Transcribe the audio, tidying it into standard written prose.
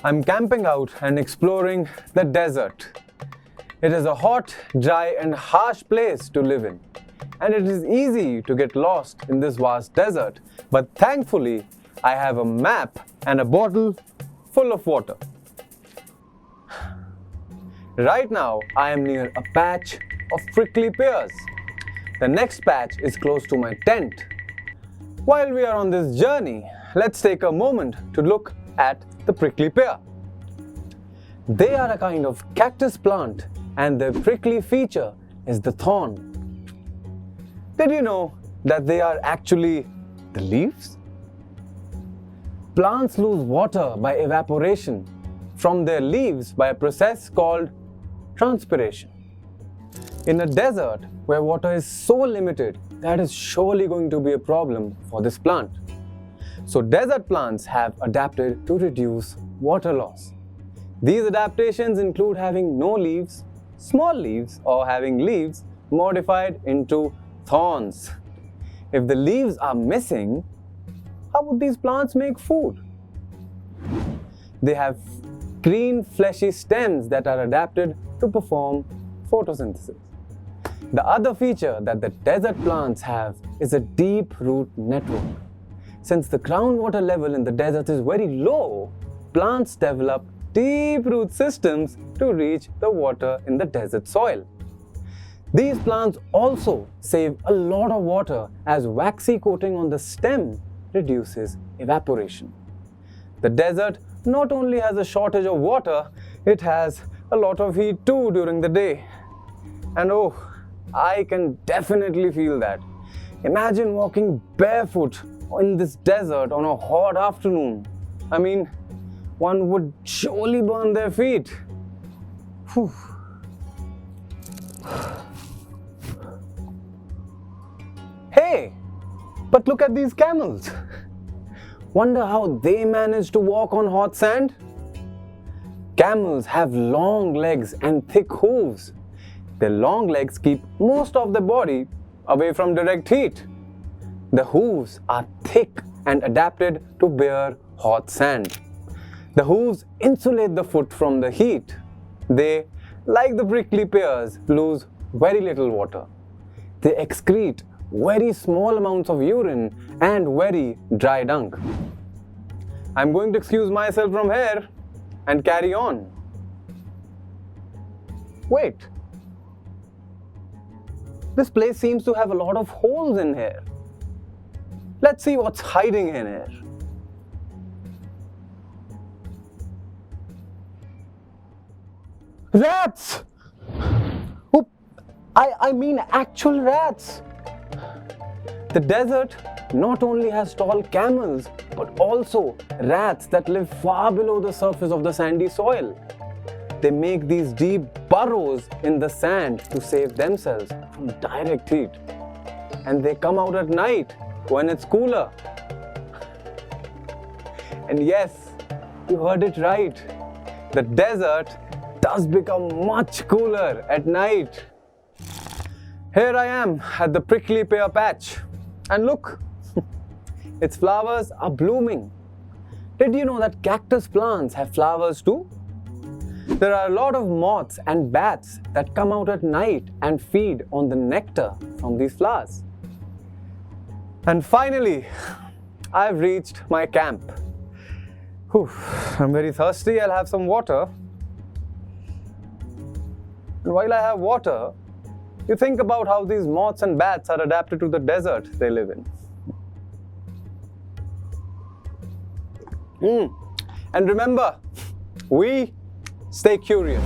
I'm camping out and exploring the desert. It is a hot, dry and harsh place to live in. And it is easy to get lost in this vast desert. But thankfully, I have a map and a bottle full of water. Right now, I am near a patch of prickly pears. The next patch is close to my tent. While we are on this journey, let's take a moment to look at the prickly pear. They are a kind of cactus plant and their prickly feature is the thorn. Did you know that they are actually the leaves? Plants lose water by evaporation from their leaves by a process called transpiration. In a desert where water is so limited, that is surely going to be a problem for this plant. So desert plants have adapted to reduce water loss. These adaptations include having no leaves, small leaves, or having leaves modified into thorns. If the leaves are missing, how would these plants make food? They have green fleshy stems that are adapted to perform photosynthesis. The other feature that the desert plants have is a deep root network. Since the groundwater level in the desert is very low, plants develop deep root systems to reach the water in the desert soil. These plants also save a lot of water as waxy coating on the stem reduces evaporation. The desert not only has a shortage of water, it has a lot of heat too during the day. And oh, I can definitely feel that. Imagine walking barefoot in this desert on a hot afternoon. I mean, one would surely burn their feet. Whew. Hey, but look at these camels. Wonder how they manage to walk on hot sand? Camels have long legs and thick hooves. Their long legs keep most of the body away from direct heat. The hooves are thick and adapted to bear hot sand. The hooves insulate the foot from the heat. They, like the prickly pears, lose very little water. They excrete very small amounts of urine and very dry dung. I'm going to excuse myself from here and carry on. Wait. This place seems to have a lot of holes in here. Let's see what's hiding in here. Rats! Oh, I mean actual rats. The desert not only has tall camels, but also rats that live far below the surface of the sandy soil. They make these deep burrows in the sand to save themselves from direct heat. And they come out at night when it's cooler. And yes, you heard it right. The desert does become much cooler at night. Here I am at the prickly pear patch. And look, its flowers are blooming. Did you know that cactus plants have flowers too? There are a lot of moths and bats that come out at night and feed on the nectar from these flowers. And finally, I've reached my camp. Whew, I'm very thirsty. I'll have some water. And while I have water, you think about how these moths and bats are adapted to the desert they live in. And remember, we stay curious.